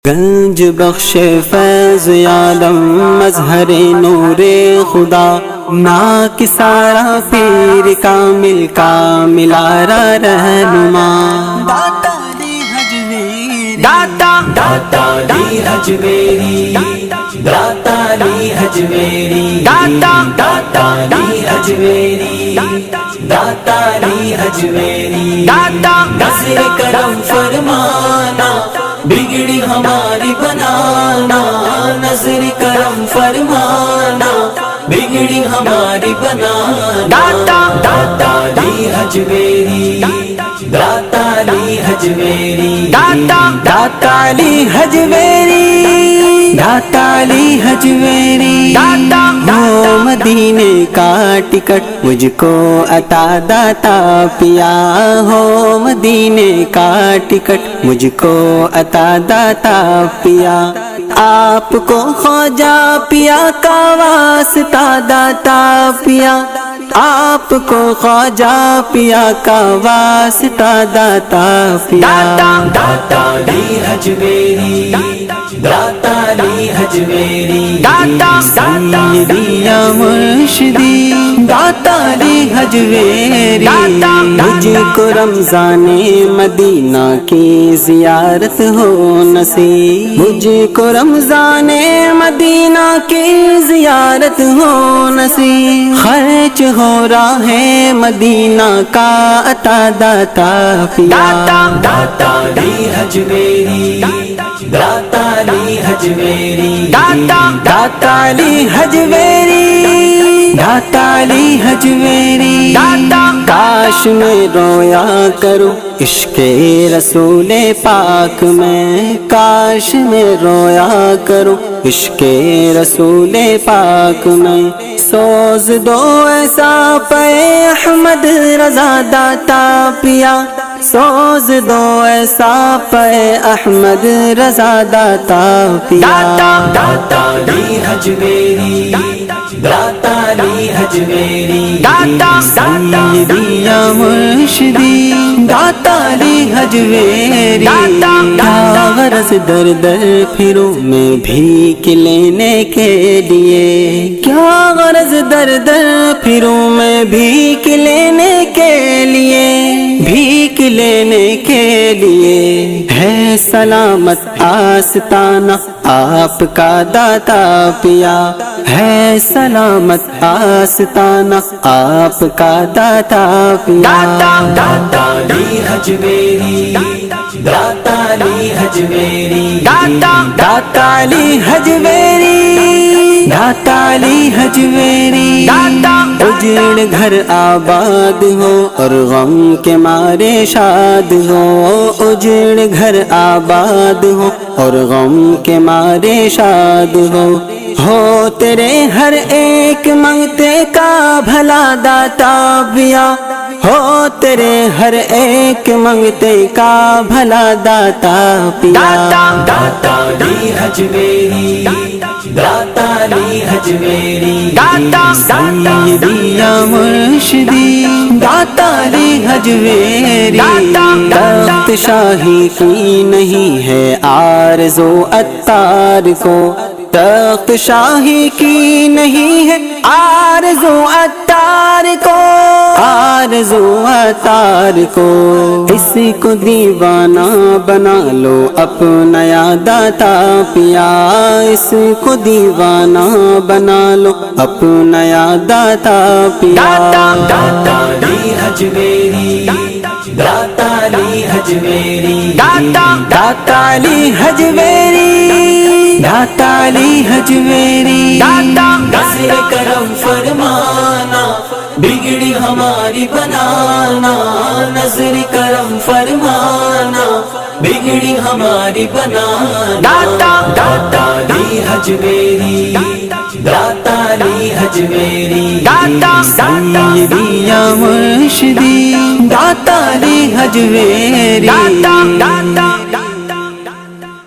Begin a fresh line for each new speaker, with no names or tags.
گنج بخش فیض عالم مظہر نور خدا نا کسارا پیر کامل کاملارا رہنما داتا علی حجویری داتا علی حجویری داتا علی حجویری داتا علی حجویری داتا علی حجویری نظر کرم فرمانا بگڑی ہماری بنانا نظر کرم فرمانا بگڑی ہماری بنانا داتا علی حجویری داتا علی حجویری داتا علی حجویری داتا علی حجویری ہو مدینے کا ٹکٹ مجھ کو عطا داتا پیا ہو مدینے کا ٹکٹ مجھ کو عطا داتا پیا آپ کو خواجہ پیا کا واسطہ داتا پیا آپ کو خواجہ پیا کا واسطہ داتا پیا داتا علی حجویری داتا علی حجویری سیدی یا مرشدی داتا علی حجویری مجھ کو رمضان مدینہ کی زیارت ہو نصیب مجھ کو رمضان مدینہ کی زیارت ہو نصیب خرچ ہو رہا ہے مدینہ کا عطا داتا پیا داتا علی حجویری داتا علی حجویری داتا علی حجویری داتا علی حجویری کاش میں رویا کروں عشق رسول پاک میں کاش میں رویا کروں عشق رسول پاک میں سوز دو ایسا پے احمد رضا داتا پیا سوز دو ایسا پے احمد رضا داتا پیا داتا علی حجویری داتا علی حجویری سیدی یا مرشدی داتا علی حجویری کیا غرض در در پھروں میں بھیک لینے کے لیے کیا غرض در در پھروں میں بھیک لینے کے لیے بھیک لینے کے لیے ہے سلامت آستانہ آپ کا داتا پیا ہے سلامت آستانہ آپ کا داتا پیا داتا علی حجویری داتا علی حجویری داتا علی حجویری داتا علی حجویری اجڑ گھر آباد ہو اور غم کے مارے شاد ہو اجڑ گھر آباد ہو اور غم کے مارے شاد ہو تیرے ہر ایک منگتے کا بھلا داتا پیا ہو تیرے ہر ایک منگتے کا بھلا داتا پیا داتا علی حجویری داتا علی حجویری سیدی یا مرشدی داتا علی حجویری تخت شاہی کی نہیں ہے آرزو عطار کو تخت شاہی کی نہیں ہے آرزو عطار کو آرزو عطار کو اس کو دیوانہ بنا لو اپنا داتا پیا اس کو دیوانہ بنا لو اپنا داتا پیا داتا علی حجویری داتا علی حجویری داتا علی حجویری داتا علی حجویری نظر کرم فرمانا بگڑی ہماری بنانا نظر کرم فرمانا بگڑی ہماری بنانا داتا علی حجویری داتا علی حجویری سیدی یا مرشدی داتا علی حجویری